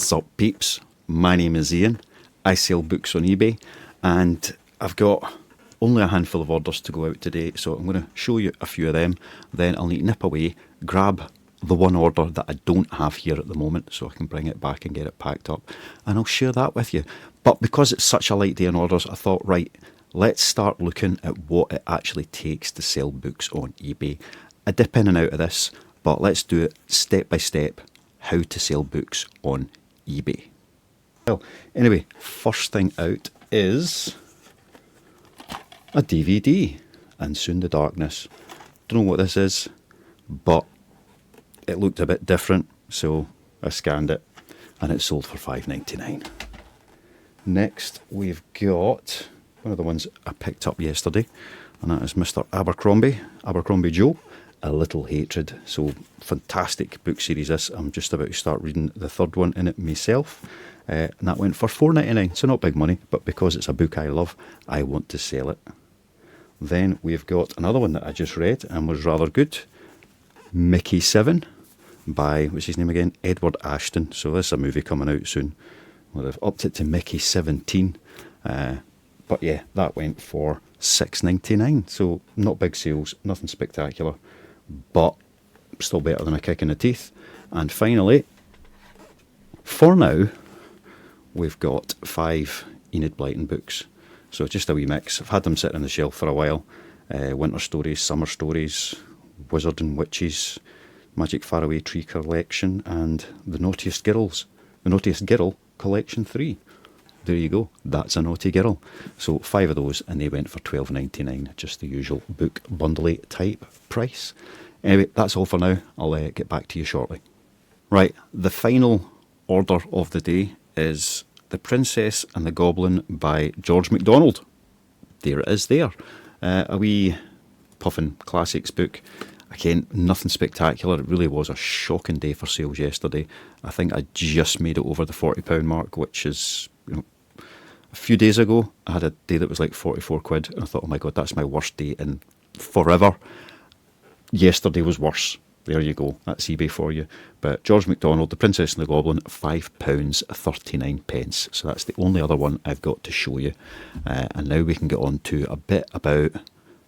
Sup peeps, my name is Ian. I sell books on eBay and I've got only a handful of orders to go out today, so I'm going to show you a few of them. Then I'll need to nip away, grab the one order that I don't have here at the moment so I can bring it back and get it packed up, and I'll share that with you. But because it's such a light day on orders, I thought, right, let's start looking at what it actually takes to sell books on eBay. I dip in and out of this, but let's do it step by step, how to sell books on eBay. Well, anyway, first thing out is a DVD, And Soon the Darkness. Don't know what this is, but it looked a bit different, so I scanned it and it sold for $5.99. Next, we've got one of the ones I picked up yesterday, and that is Mr. Abercrombie Joe, A Little Hatred. So, fantastic book series this. I'm just about to start reading the third one in it myself. And that went for $4.99, so not big money, but because it's a book I love, I want to sell it. Then we've got another one that I just read and was rather good, Mickey 7 by, what's his name again, Edward Ashton. So this is a movie coming out soon. Well, they've upped it to Mickey 17. But yeah, that went for $6.99. So not big sales, nothing spectacular, but still better than a kick in the teeth. And finally, for now, we've got 5 Enid Blyton books. So just a wee mix. I've had them sitting on the shelf for a while. Winter Stories, Summer Stories, Wizard and Witches, Magic Faraway Tree Collection, and The Naughtiest Girl Collection 3. There you go. That's a naughty girl. So 5 of those, and they went for $12.99, just the usual book bundle type price. Anyway, that's all for now. I'll get back to you shortly. Right, the final order of the day is The Princess and the Goblin by George MacDonald. There it is there. A wee Puffin Classics book. Again, nothing spectacular. It really was a shocking day for sales yesterday. I think I just made it over the £40 mark, which is, a few days ago, I had a day that was like 44 quid, and I thought, oh my God, that's my worst day in forever. Yesterday was worse. There you go. That's eBay for you. But George MacDonald, The Princess and the Goblin, £5.39. So that's the only other one I've got to show you. And now we can get on to a bit about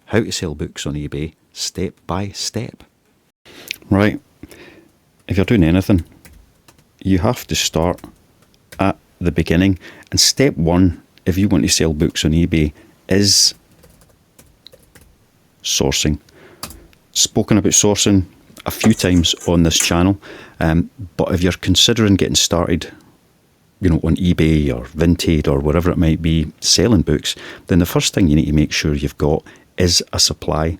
how to sell books on eBay step by step. Right. If you're doing anything, you have to start at the beginning. And step 1, if you want to sell books on eBay, is sourcing. Spoken about sourcing a few times on this channel, but if you're considering getting started, on eBay or Vinted or wherever it might be, selling books, then the first thing you need to make sure you've got is a supply,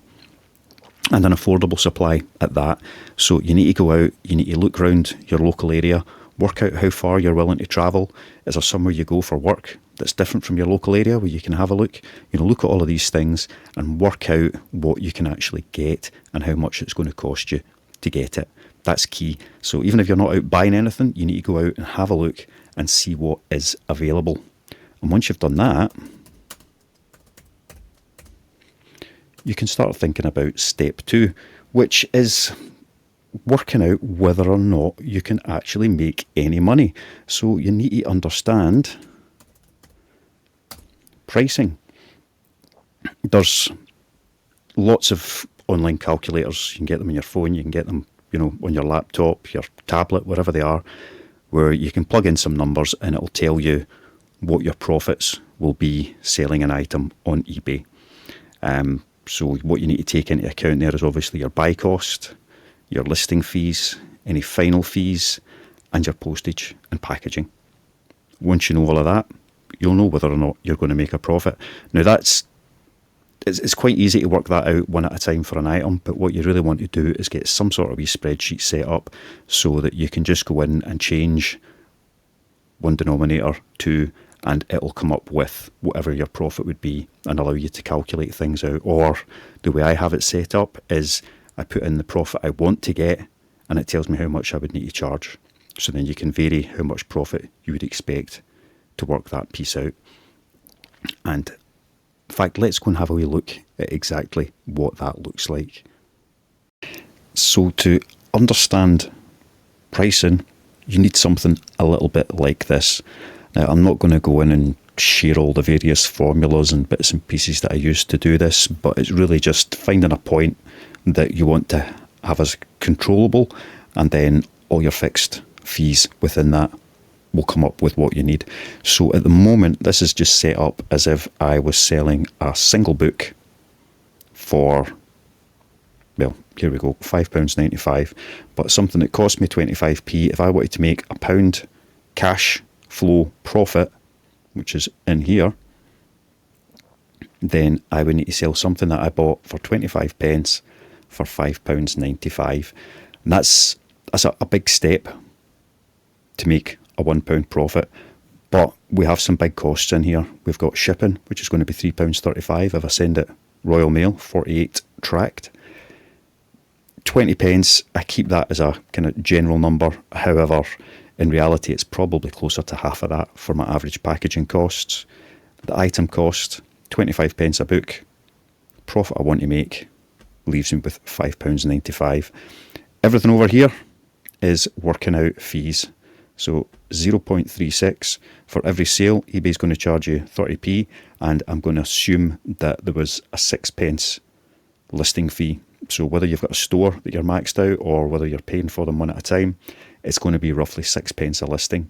and an affordable supply at that. So you need to go out, you need to look around your local area, work out how far you're willing to travel. Is there somewhere you go for work that's different from your local area where you can have a look? Look at all of these things and work out what you can actually get and how much it's going to cost you to get it. That's key. So even if you're not out buying anything, you need to go out and have a look and see what is available. And once you've done that, you can start thinking about step 2, which is working out whether or not you can actually make any money. So you need to understand pricing. There's lots of online calculators. You can get them on your phone, you can get them, on your laptop, your tablet, wherever they are, where you can plug in some numbers and it'll tell you what your profits will be selling an item on eBay. So what you need to take into account there is obviously your buy cost, your listing fees, any final fees, and your postage and packaging. Once you know all of that, you'll know whether or not you're going to make a profit. Now it's quite easy to work that out one at a time for an item, but what you really want to do is get some sort of wee spreadsheet set up so that you can just go in and change one denominator to, and it'll come up with whatever your profit would be and allow you to calculate things out. Or the way I have it set up is I put in the profit I want to get and it tells me how much I would need to charge. So then you can vary how much profit you would expect to work that piece out. And in fact, let's go and have a wee look at exactly what that looks like. So to understand pricing, you need something a little bit like this. Now, I'm not going to go in and share all the various formulas and bits and pieces that I use to do this, but it's really just finding a point that you want to have as controllable, and then all your fixed fees within that will come up with what you need. So at the moment, this is just set up as if I was selling a single book for, well, here we go, £5.95, but something that cost me 25p. If I wanted to make £1 cash flow profit, which is in here, then I would need to sell something that I bought for 25 pence for £5.95. And that's a big step to make a £1 profit. But we have some big costs in here. We've got shipping, which is going to be £3.35 if I send it Royal Mail, 48 tracked. 20 pence, I keep that as a kind of general number. However, in reality, it's probably closer to half of that for my average packaging costs. The item cost, 25 pence a book. Profit I want to make leaves me with £5.95. Everything over here is working out fees. So 0.36 for every sale. eBay's going to charge you 30p, and I'm going to assume that there was a 6 pence listing fee. So whether you've got a store that you're maxed out or whether you're paying for them one at a time, it's going to be roughly 6 pence a listing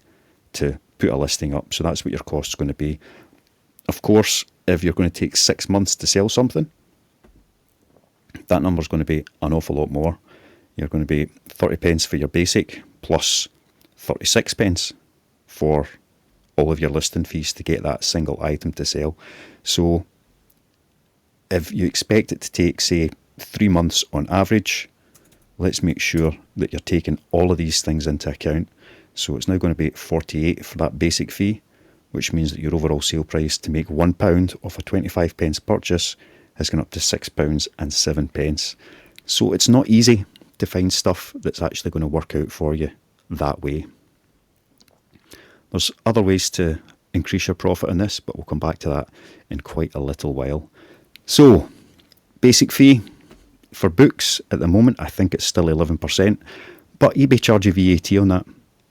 to put a listing up. So that's what your cost is going to be. Of course, if you're going to take 6 months to sell something, that number's going to be an awful lot more. You're going to be 30 pence for your basic plus 36 pence for all of your listing fees to get that single item to sell. So if you expect it to take, say, 3 months on average, let's make sure that you're taking all of these things into account. So it's now going to be 48 for that basic fee, which means that your overall sale price to make £1 off a 25 pence purchase has gone up to £6.07. So it's not easy to find stuff that's actually going to work out for you that way. There's other ways to increase your profit on this, but we'll come back to that in quite a little while. So, basic fee for books at the moment, I think it's still 11%, but eBay charge you VAT on that,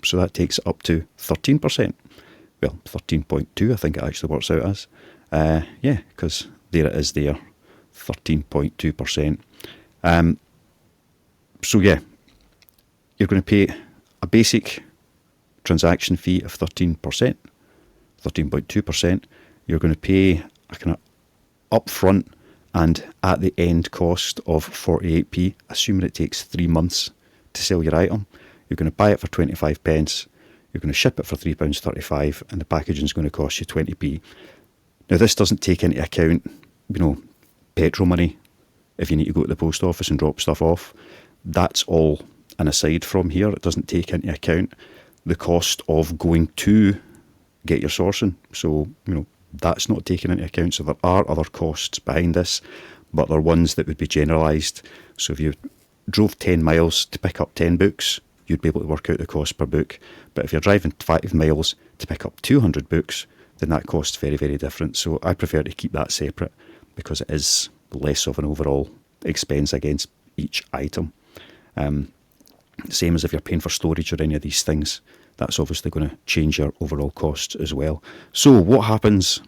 so that takes it up to 13%. Well, 13.2 I think it actually works out as. Yeah, because there it is there, 13.2%. So yeah, you're going to pay a basic transaction fee of 13%, 13.2%. You're going to pay a kind of upfront and at the end cost of 48p, assuming it takes 3 months to sell your item. You're going to buy it for 25 pence, you're going to ship it for £3.35, and the packaging is going to cost you 20p. Now this doesn't take into account, petrol money if you need to go to the post office and drop stuff off. That's all an aside from here. It doesn't take into account the cost of going to get your sourcing. So, that's not taken into account. So there are other costs behind this, but they're ones that would be generalised. So if you drove 10 miles to pick up 10 books, you'd be able to work out the cost per book. But if you're driving 5 miles to pick up 200 books, then that cost's very, very different. So I prefer to keep that separate because it is less of an overall expense against each item. Same as if you're paying for storage or any of these things, that's obviously going to change your overall costs as well. So what happens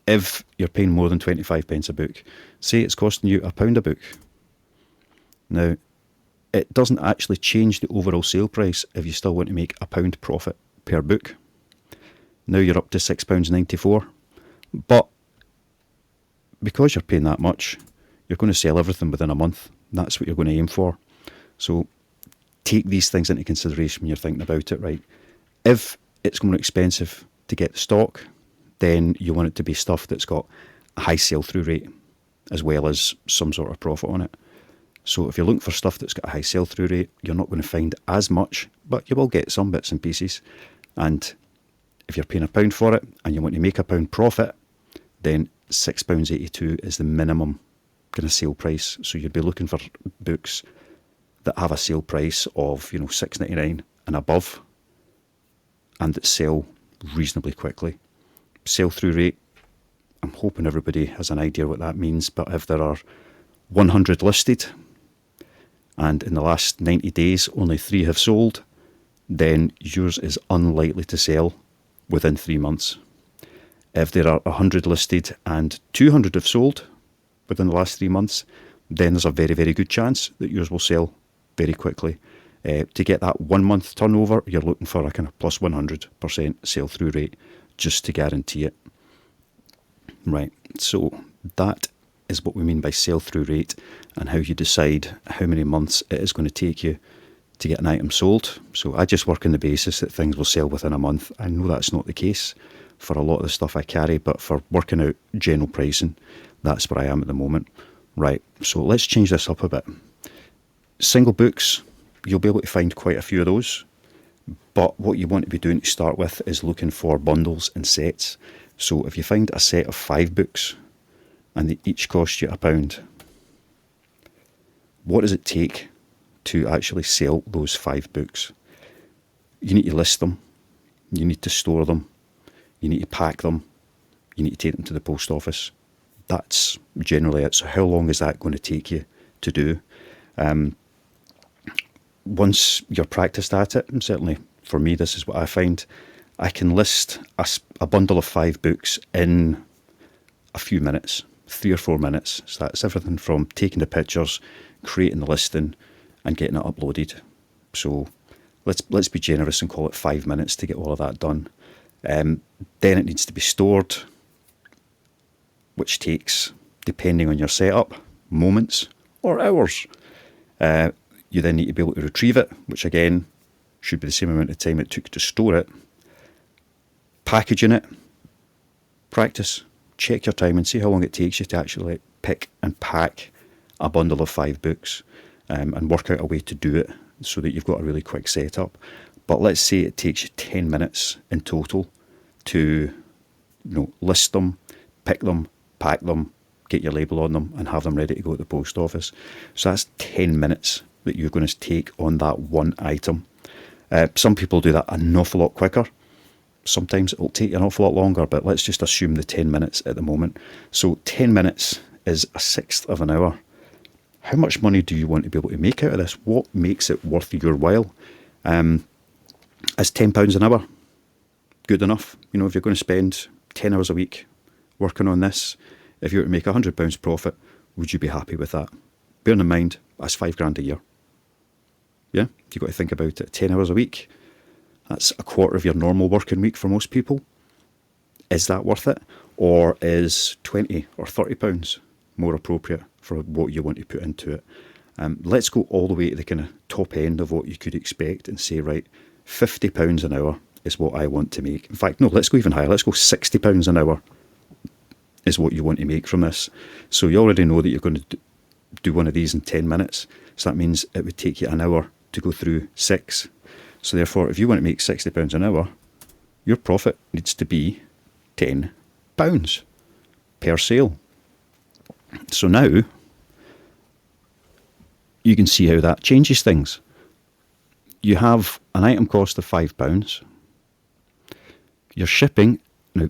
if you're paying more than 25 pence a book? Say it's costing you £1 a book. Now, it doesn't actually change the overall sale price if you still want to make £1 profit per book. Now you're up to £6.94. But because you're paying that much, you're going to sell everything within a month. That's what you're going to aim for. So take these things into consideration when you're thinking about it, right? If it's more expensive to get the stock, then you want it to be stuff that's got a high sell-through rate as well as some sort of profit on it. So if you're looking for stuff that's got a high sell-through rate, you're not going to find as much, but you will get some bits and pieces. And if you're paying £1 for it and you want to make £1 profit, then £6.82 is the minimum kind of sale price. So you'd be looking for books that have a sale price of £6.99 and above, and that sell reasonably quickly. Sell-through rate, I'm hoping everybody has an idea what that means, but if there are 100 listed and in the last 90 days only 3 have sold, then yours is unlikely to sell within 3 months. If there are 100 listed and 200 have sold within the last 3 months, then there's a very, very good chance that yours will sell very quickly. To get that 1 month turnover, you're looking for a kind of plus 100% sell through rate just to guarantee it. Right, so that is what we mean by sell through rate and how you decide how many months it is going to take you to get an item sold. So I just work on the basis that things will sell within a month. I know that's not the case for a lot of the stuff I carry, but for working out general pricing, that's where I am at the moment. Right, so let's change this up a bit. Single books, you'll be able to find quite a few of those, but what you want to be doing to start with is looking for bundles and sets. So if you find a set of 5 books and they each cost you £1, what does it take to actually sell those 5 books? You need to list them, you need to store them, you need to pack them, you need to take them to the post office. That's generally it. So how long is that going to take you to do? Once you're practiced at it, and certainly for me this is what I find, I can list a bundle of 5 books in a few minutes, 3 or 4 minutes. So that's everything from taking the pictures, creating the listing and getting it uploaded. So let's be generous and call it 5 minutes to get all of that done. Then it needs to be stored, which takes, depending on your setup, moments or hours. You then need to be able to retrieve it, which again should be the same amount of time it took to store it. Packaging it, practice, check your time and see how long it takes you to actually pick and pack a bundle of 5 books, and work out a way to do it so that you've got a really quick setup. But let's say it takes you 10 minutes in total to list them, pick them, pack them, get your label on them and have them ready to go to the post office. So that's 10 minutes that you're going to take on that one item. Some people do that an awful lot quicker. Sometimes it will take you an awful lot longer, but let's just assume the 10 minutes at the moment. So 10 minutes is a sixth of an hour. How much money do you want to be able to make out of this? What makes it worth your while? Is £10 an hour good enough? If you're going to spend 10 hours a week working on this, if you were to make £100 profit, would you be happy with that? Bearing in mind, that's £5,000 a year. Yeah, you've got to think about it. 10 hours a week, that's a quarter of your normal working week for most people. Is that worth it? Or is £20 or £30 more appropriate for what you want to put into it? Let's go all the way to the kind of top end of what you could expect and say, right, £50 an hour is what I want to make. In fact, no, let's go even higher. Let's go £60 an hour is what you want to make from this. So you already know that you're going to do one of these in 10 minutes. So that means it would take you an hour to go through 6. So therefore, if you want to make £60 an hour, your profit needs to be £10 per sale. So now you can see how that changes things. You have an item cost of £5. Your shipping, now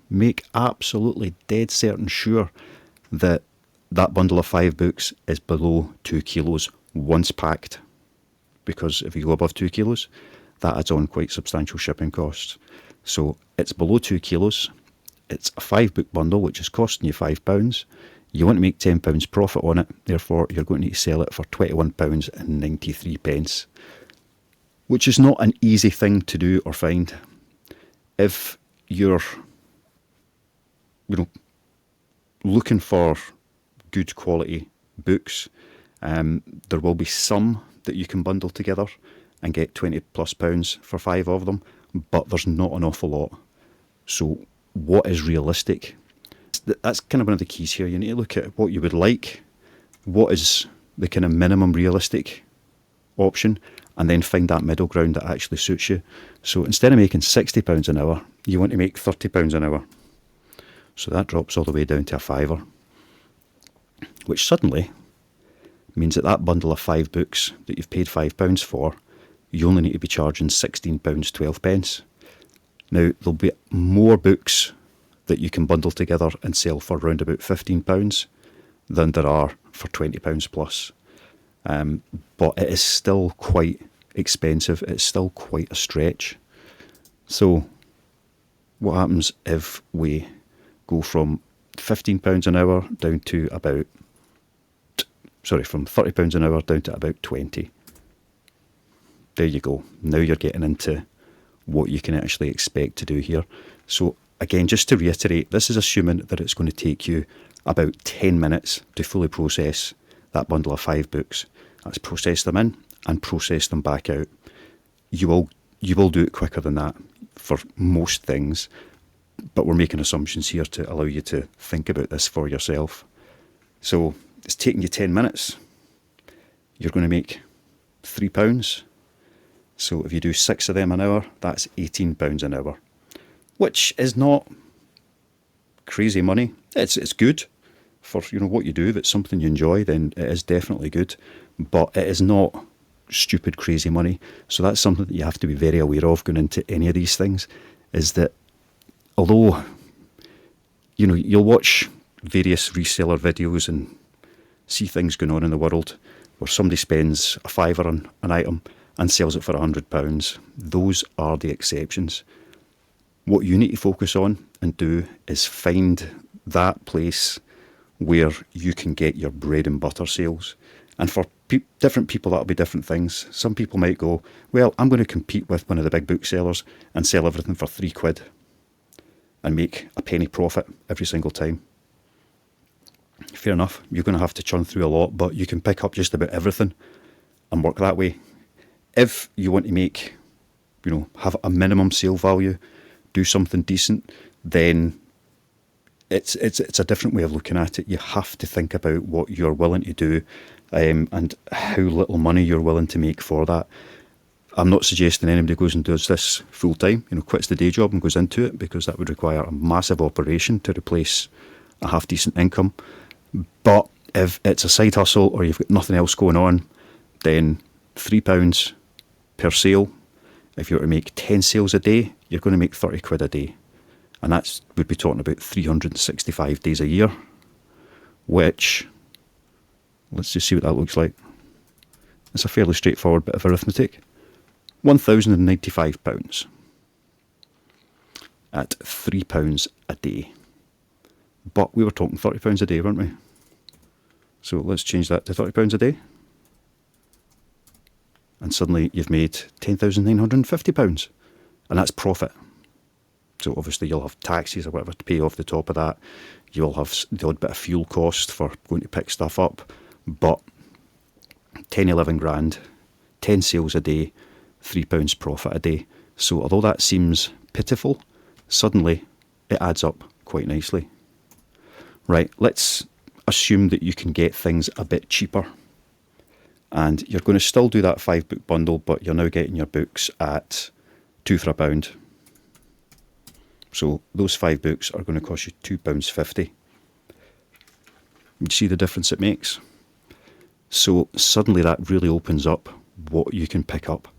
make absolutely dead certain sure that that bundle of 5 books is below 2 kilos once packed. Because if you go above 2 kilos, that adds on quite substantial shipping costs. So it's below 2 kilos. It's a 5 book bundle, which is costing you £5. You want to make £10 profit on it. Therefore, you're going to need to sell it for £21.93, which is not an easy thing to do or find. If you're, looking for good quality books, there will be some that you can bundle together and get £20+ for 5 of them, but there's not an awful lot. So what is realistic? That's kind of one of the keys here. You need to look at what you would like, what is the kind of minimum realistic option, and then find that middle ground that actually suits you. So instead of making £60 an hour, you want to make £30 an hour. So that drops all the way down to a £5, which suddenly means that that bundle of 5 books that you've paid £5 for, you only need to be charging £16.12. Now, there'll be more books that you can bundle together and sell for around about £15 than there are for £20 plus. But it is still quite expensive, it's still quite a stretch. So what happens if we go from £15 an hour down to about, from £30 an hour down to about 20? There you go. Now you're getting into what you can actually expect to do here. So again, just to reiterate, this is assuming that it's going to take you about 10 minutes to fully process that bundle of 5 books. That's process them in and process them back out. You will do it quicker than that for most things, but we're making assumptions here to allow you to think about this for yourself. So it's taking you 10 minutes. You're going to make £3. So if you do 6 of them an hour, that's £18 an hour, which is not crazy money. It's good for what you do. If it's something you enjoy, then it is definitely good, but it is not stupid crazy money. So that's something that you have to be very aware of going into any of these things, is that although you'll watch various reseller videos and see things going on in the world where somebody spends a fiver on an item and sells it for £100, those are the exceptions. What you need to focus on and do is find that place where you can get your bread and butter sales. And for different people, that'll be different things. Some people might go, well, I'm going to compete with one of the big booksellers and sell everything for £3 and make a penny profit every single time. Fair enough, you're going to have to churn through a lot, but you can pick up just about everything and work that way. If you want to make, have a minimum sale value, do something decent, then it's a different way of looking at it. You have to think about what you're willing to do and how little money you're willing to make for that. I'm not suggesting anybody goes and does this full time, quits the day job and goes into it, because that would require a massive operation to replace a half decent income. But if it's a side hustle or you've got nothing else going on, then £3 per sale. If you were to make 10 sales a day, you're going to make £30 a day. And we'd be talking about 365 days a year, which, let's just see what that looks like. It's a fairly straightforward bit of arithmetic. £1,095 at £3 a day. But we were talking £30 a day, weren't we? So let's change that to £30 a day. And suddenly you've made £10,950. And that's profit. So obviously you'll have taxes or whatever to pay off the top of that. You'll have the odd bit of fuel cost for going to pick stuff up. But 10, 11 grand, 10 sales a day, £3 profit a day. So although that seems pitiful, suddenly it adds up quite nicely. Right, let's assume that you can get things a bit cheaper. And you're going to still do that 5 book bundle, but you're now getting your books at 2 for £1. So those 5 books are going to cost you £2.50. You see the difference it makes? So suddenly that really opens up what you can pick up.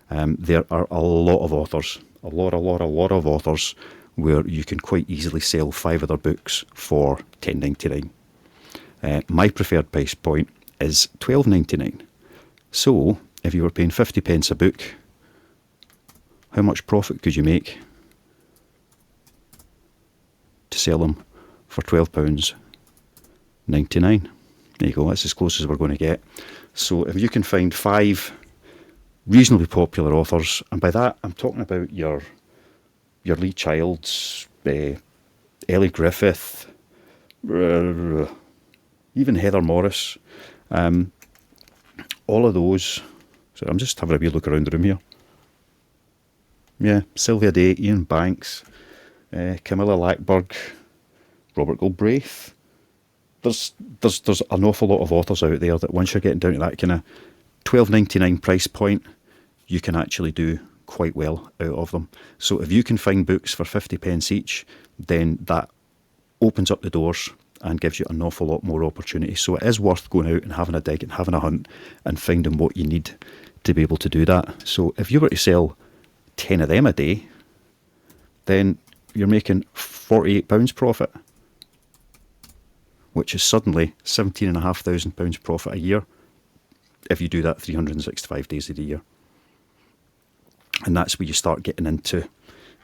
There are a lot of authors, a lot of authors where you can quite easily sell 5 of their books for $10.99. My preferred price point is $12.99. So if you were paying 50 pence a book, how much profit could you make to sell them for £12.99? There you go, that's as close as we're going to get. So if you can find 5 reasonably popular authors, and by that I'm talking about your Lee Childs, Ellie Griffith, even Heather Morris, all of those. So I'm just having a wee look around the room here. Yeah, Sylvia Day, Ian Banks, Camilla Lackberg, Robert Galbraith. There's an awful lot of authors out there that once you're getting down to that kind of $12.99 price point, you can actually do quite well out of them. So if you can find books for 50 pence each, then that opens up the doors and gives you an awful lot more opportunity. So it is worth going out and having a dig and having a hunt and finding what you need to be able to do that. So if you were to sell 10 of them a day, then you're making £48 profit, which is suddenly £17,500 profit a year if you do that 365 days of the year. And that's where you start getting into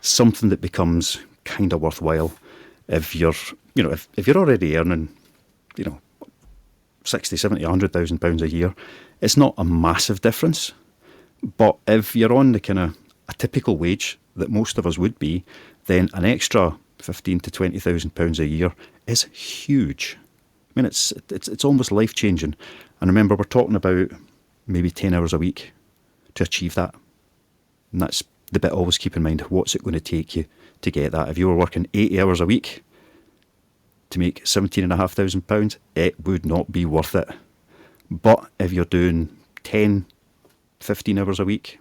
something that becomes kind of worthwhile. If you're, if you're already earning, 60, 70, £100,000 a year, it's not a massive difference. But if you're on the kind of a typical wage that most of us would be, then an extra £15,000 to £20,000 a year is huge. I mean, it's almost life changing. And remember, we're talking about maybe 10 hours a week to achieve that. And that's the bit always keep in mind. What's it going to take you to get that? If you were working 80 hours a week to make £17,500, it would not be worth it. But if you're doing 10, 15 hours a week,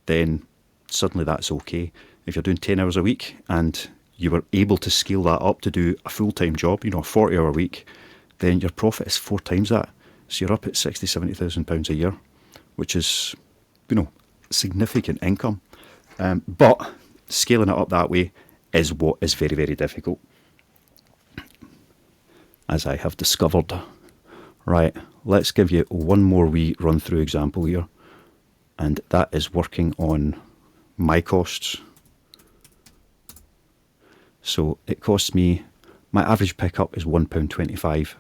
then suddenly that's okay. If you're doing 10 hours a week and you were able to scale that up to do a full-time job, a 40-hour week, then your profit is 4 times that. So you're up at £60,000, £70,000 a year, which is, significant income. But scaling it up that way is what is very, very difficult, as I have discovered. Right, let's give you one more wee run-through example here, and that is working on my costs. So it costs me, my average pickup is £1.25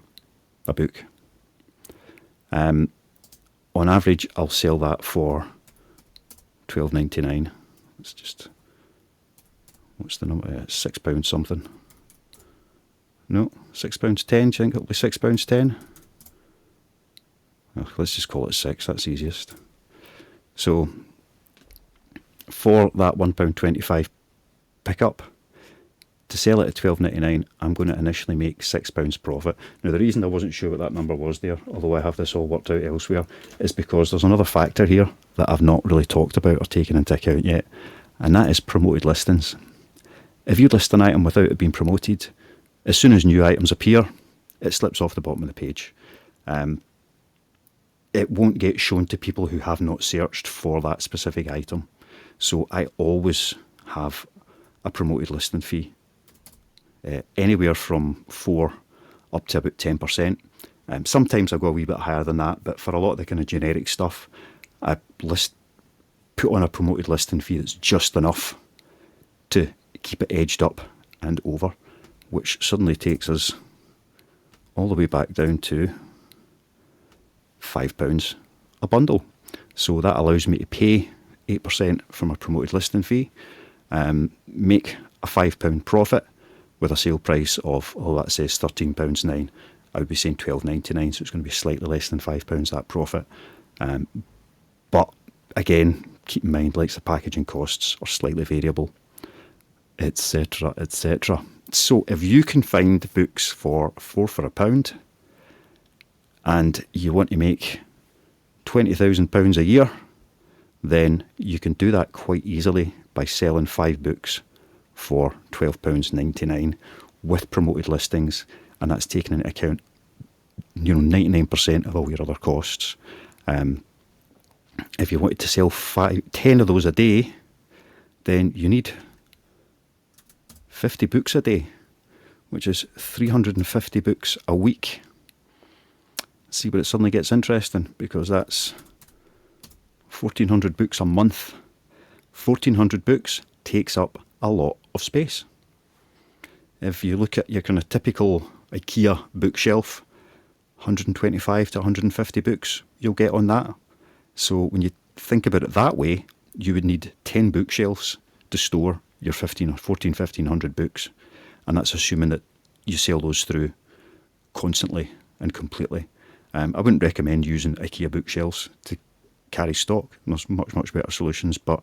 a book. On average, I'll sell that for £12.99. It's just, what's the number? £6 something. No, £6.10. Do you think it'll be £6.10? Oh, let's just call it 6. That's easiest. So for that £1.25 pickup, to sell it at £12.99, I'm going to initially make £6 profit. Now, the reason I wasn't sure what that number was there, although I have this all worked out elsewhere, is because there's another factor here that I've not really talked about or taken into account yet, and that is promoted listings. If you list an item without it being promoted, as soon as new items appear, it slips off the bottom of the page. It won't get shown to people who have not searched for that specific item. So I always have a promoted listing fee. Anywhere from 4 up to about 10%. Sometimes I go a wee bit higher than that, but for a lot of the kind of generic stuff, I put on a promoted listing fee that's just enough to keep it edged up and over, which suddenly takes us all the way back down to £5 a bundle. So that allows me to pay 8% from a promoted listing fee, make a £5 profit, with a sale price of, that says £13.09, I would be saying £12.99, so it's going to be slightly less than £5 that profit. But again, keep in mind, like the packaging costs are slightly variable, etc., etc. So if you can find books for £4 and you want to make £20,000 a year, then you can do that quite easily by selling 5 books for £12.99 with promoted listings, and that's taking into account 99% of all your other costs. If you wanted to sell 10 of those a day, then you need 50 books a day, which is 350 books a week. See where it suddenly gets interesting, because that's 1,400 books a month. 1,400 books takes up a lot of space. If you look at your kind of typical IKEA bookshelf, 125 to 150 books you'll get on that. So when you think about it that way, you would need 10 bookshelves to store your 1,400 books, and that's assuming that you sell those through constantly and completely. I wouldn't recommend using IKEA bookshelves to carry stock. There's much better solutions, but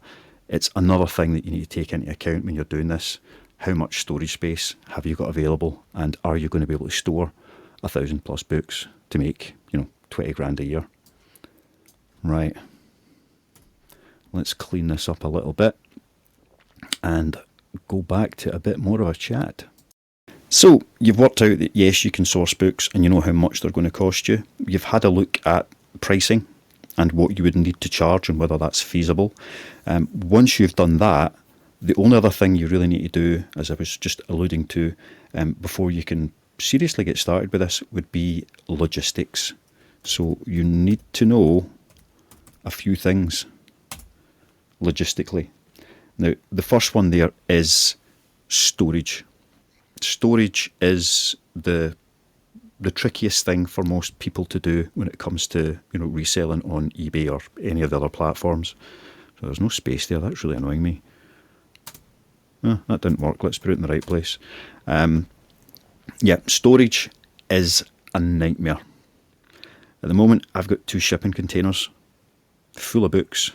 it's another thing that you need to take into account when you're doing this. How much storage space have you got available, and are you going to be able to store 1,000 plus books to make 20 grand a year? Right, let's clean this up a little bit and go back to a bit more of a chat. So you've worked out that yes, you can source books and you know how much they're going to cost you. You've had a look at pricing and what you would need to charge and whether that's feasible. Once you've done that, the only other thing you really need to do, as I was just alluding to, before you can seriously get started with this, would be logistics. So you need to know a few things logistically. Now, the first one there is storage. Storage is the trickiest thing for most people to do when it comes to reselling on eBay or any of the other platforms. So there's no space there. That's really annoying me. Oh, that didn't work. Let's put it in the right place. Yeah, storage is a nightmare. At the moment, I've got 2 shipping containers full of books,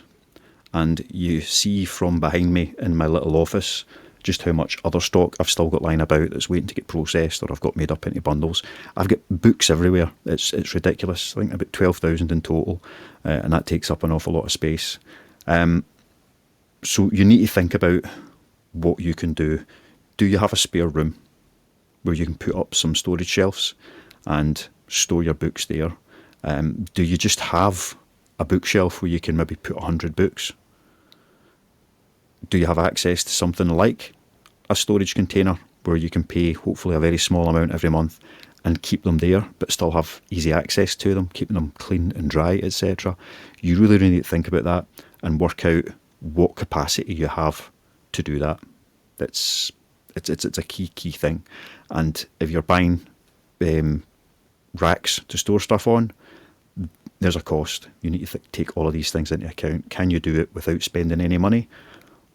and you see from behind me in my little office just how much other stock I've still got lying about that's waiting to get processed or I've got made up into bundles. I've got books everywhere. It's ridiculous. I think about 12,000 in total, and that takes up an awful lot of space. So you need to think about what you can do. Do you have a spare room where you can put up some storage shelves and store your books there? Do you just have a bookshelf where you can maybe put 100 books? Do you have access to something like a storage container where you can pay hopefully a very small amount every month and keep them there but still have easy access to them, keeping them clean and dry, etc.? You really need to think about that and work out what capacity you have to do that. It's a key thing. And if you're buying racks to store stuff on, there's a cost. You need to take all of these things into account. Can you do it without spending any money?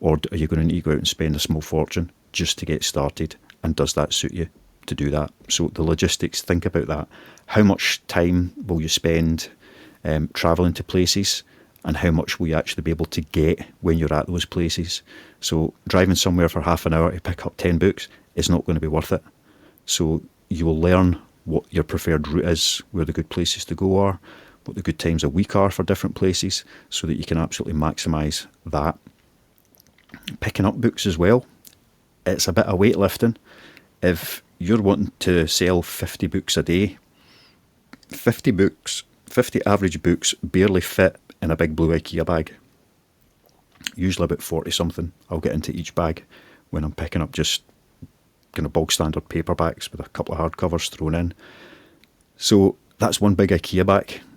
Or are you going to need to go out and spend a small fortune just to get started? And does that suit you to do that? So the logistics, think about that. How much time will you spend travelling to places, and how much will you actually be able to get when you're at those places? So driving somewhere for half an hour to pick up 10 books is not going to be worth it. So you will learn what your preferred route is, where the good places to go are, what the good times of week are for different places, so that you can absolutely maximise that. Picking up books as well, it's a bit of weightlifting. If you're wanting to sell 50 books a day, 50 average books barely fit in a big blue IKEA bag. Usually about 40 something. I'll get into each bag when I'm picking up just kind of bog standard paperbacks with a couple of hardcovers thrown in. So that's one big IKEA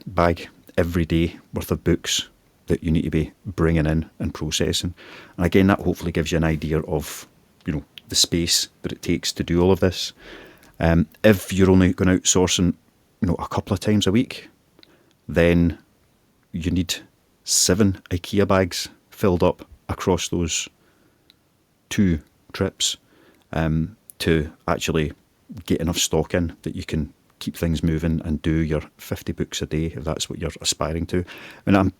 bag every day worth of books that you need to be bringing in and processing. And again, that hopefully gives you an idea of the space that it takes to do all of this. If you're only going out sourcing a couple of times a week, then you need 7 IKEA bags filled up across those 2 trips to actually get enough stock in that you can keep things moving and do your 50 books a day if that's what you're aspiring to. And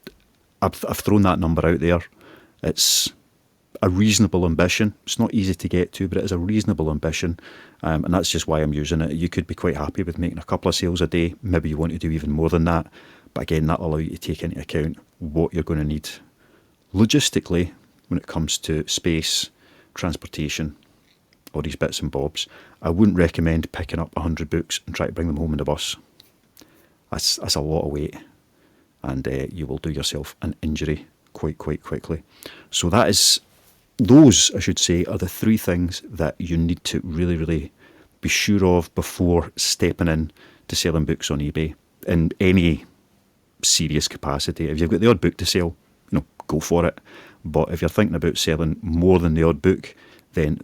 I've thrown that number out there. It's a reasonable ambition. It's not easy to get to, but it is a reasonable ambition, and that's just why I'm using it. You could be quite happy with making a couple of sales a day. Maybe you want to do even more than that, but again, that will allow you to take into account what you're going to need logistically when it comes to space, transportation, all these bits and bobs. I wouldn't recommend picking up 100 books and try to bring them home in the bus. That's a lot of weight, and you will do yourself an injury quite quickly. So those, I should say, are the 3 things that you need to really be sure of before stepping in to selling books on eBay in any serious capacity. If you've got the odd book to sell, go for it. But if you're thinking about selling more than the odd book, then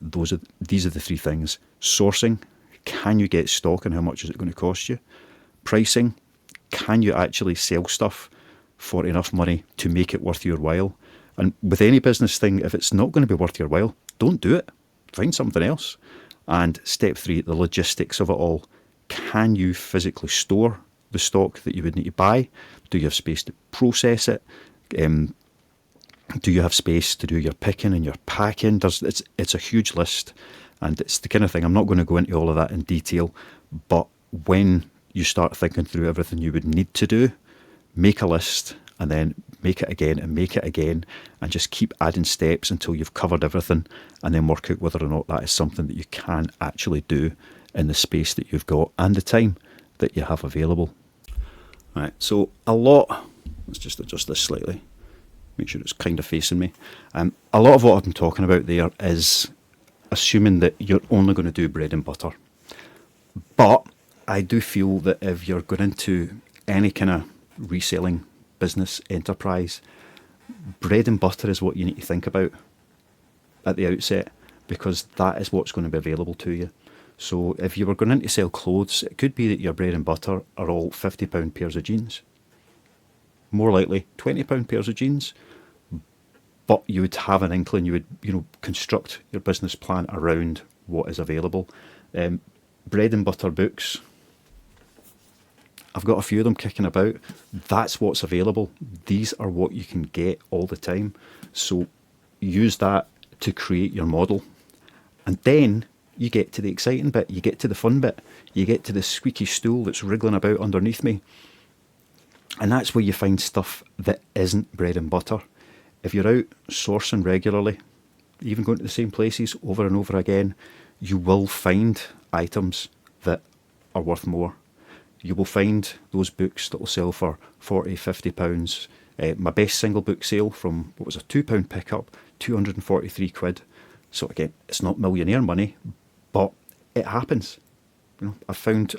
these are the 3 things. Sourcing, can you get stock and how much is it going to cost you? Pricing, can you actually sell stuff for enough money to make it worth your while? And with any business thing, if it's not going to be worth your while, don't do it. Find something else. And step 3, the logistics of it all. Can you physically store the stock that you would need to buy? Do you have space to process it? Do you have space to do your picking and your packing? It's a huge list, and it's the kind of thing, I'm not going to go into all of that in detail, but when you start thinking through everything you would need to do, make a list and then make it again and make it again, and just keep adding steps until you've covered everything, and then work out whether or not that is something that you can actually do in the space that you've got and the time that you have available. Right, so let's just adjust this slightly, make sure it's kind of facing me. A lot of what I've been talking about there is assuming that you're only going to do bread and butter. But I do feel that if you're going into any kind of reselling business enterprise, bread and butter is what you need to think about at the outset, because that is what's going to be available to you. So if you were going in to sell clothes, it could be that your bread and butter are all £50 pairs of jeans. More likely £20 pairs of jeans. But you would have an inkling, you would, construct your business plan around what is available. Bread and butter books, I've got a few of them kicking about. That's what's available. These are what you can get all the time. So use that to create your model. And then you get to the exciting bit, you get to the fun bit, you get to the squeaky stool that's wriggling about underneath me. And that's where you find stuff that isn't bread and butter. If you're out sourcing regularly, even going to the same places over and over again, you will find items that are worth more. You will find those books that will sell for £40, £50. My best single book sale from, what was a £2 pickup, 243 quid. So again, it's not millionaire money, but it happens. I've found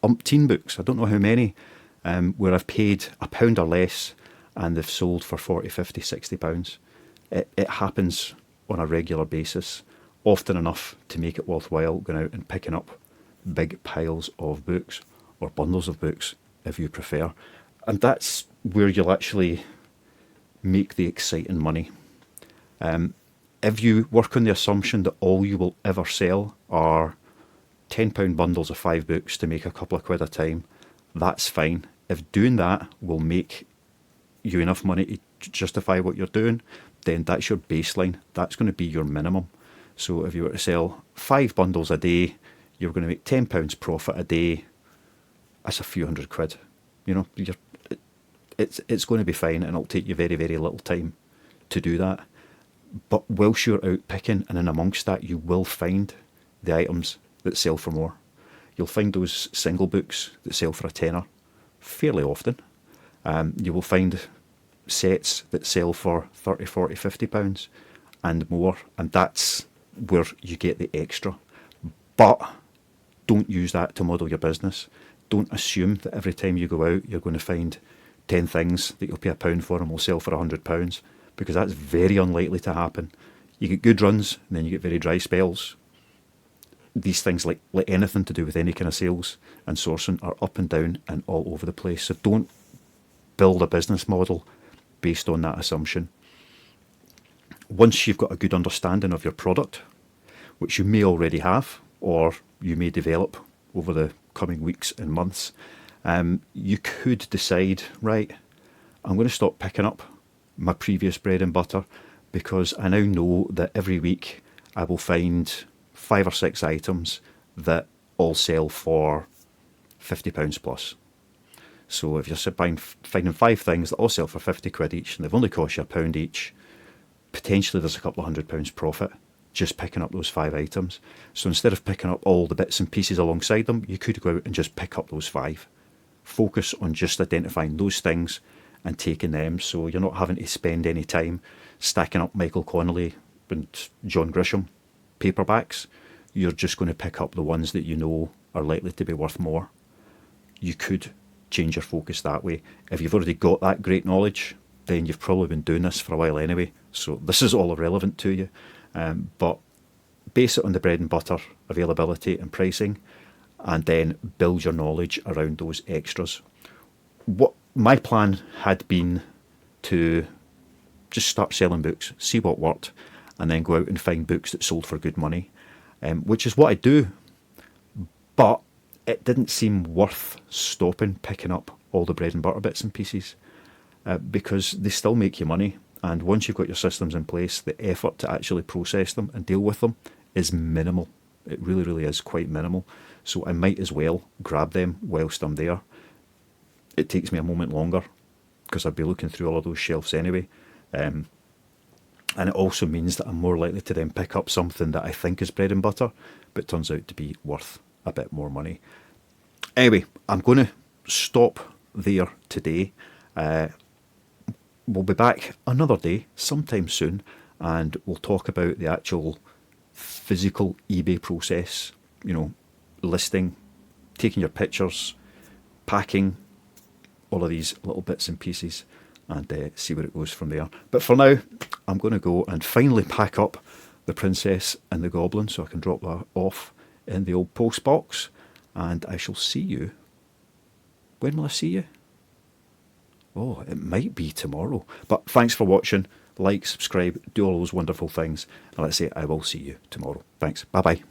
umpteen books, I don't know how many, where I've paid £1 or less and they've sold for 40, 50, 60 pounds. It happens on a regular basis, often enough to make it worthwhile going out and picking up big piles of books, or bundles of books if you prefer. And that's where you'll actually make the exciting money. If you work on the assumption that all you will ever sell are £10 bundles of 5 books to make a couple of quid a time, that's fine. If doing that will make you enough money to justify what you're doing, then that's your baseline. That's going to be your minimum. So if you were to sell 5 bundles a day, you're going to make £10 profit a day. That's a few hundred quid. It's going to be fine, and it'll take you very, very little time to do that. But whilst you're out picking, and in amongst that, you will find the items that sell for more. You'll find those single books that sell for a tenner fairly often. You will find sets that sell for 30, 40, 50 pounds and more, and that's where you get the extra. But don't use that to model your business. Don't assume that every time you go out you're going to find 10 things that you'll pay £1 for and will sell for £100, because that's very unlikely to happen. You get good runs and then you get very dry spells. These things, like anything to do with any kind of sales and sourcing, are up and down and all over the place. So don't build a business model based on that assumption. Once you've got a good understanding of your product, which you may already have, or you may develop over the coming weeks and months, you could decide, right, I'm going to stop picking up my previous bread and butter, because I now know that every week I will find 5 or 6 items that all sell for £50 plus. So if you're finding 5 things that all sell for 50 quid each, and they've only cost you £1 each, potentially there's a couple of £100 profit just picking up those 5 items. So instead of picking up all the bits and pieces alongside them, you could go out and just pick up those 5. Focus on just identifying those things and taking them, so you're not having to spend any time stacking up Michael Connolly and John Grisham paperbacks. You're just going to pick up the ones that you know are likely to be worth more. You could change your focus that way. If you've already got that great knowledge, then you've probably been doing this for a while anyway, so this is all irrelevant to you. But base it on the bread and butter availability and pricing, and then build your knowledge around those extras. What my plan had been to just start selling books, see what worked, and then go out and find books that sold for good money, which is what I do. But it didn't seem worth stopping picking up all the bread and butter bits and pieces, because they still make you money. And once you've got your systems in place, the effort to actually process them and deal with them is minimal. It really, really is quite minimal. So I might as well grab them whilst I'm there. It takes me a moment longer because I'd be looking through all of those shelves anyway. And it also means that I'm more likely to then pick up something that I think is bread and butter, but turns out to be worth a bit more money. Anyway, I'm going to stop there today. We'll be back another day sometime soon, and we'll talk about the actual physical eBay process, listing, taking your pictures, packing, all of these little bits and pieces. and see where it goes from there. But for now, I'm going to go and finally pack up the Princess and the Goblin so I can drop that off in the old post box, and I shall see you. When will I see you? Oh, it might be tomorrow. But thanks for watching. Like, subscribe, do all those wonderful things. And let's say I will see you tomorrow. Thanks. Bye-bye.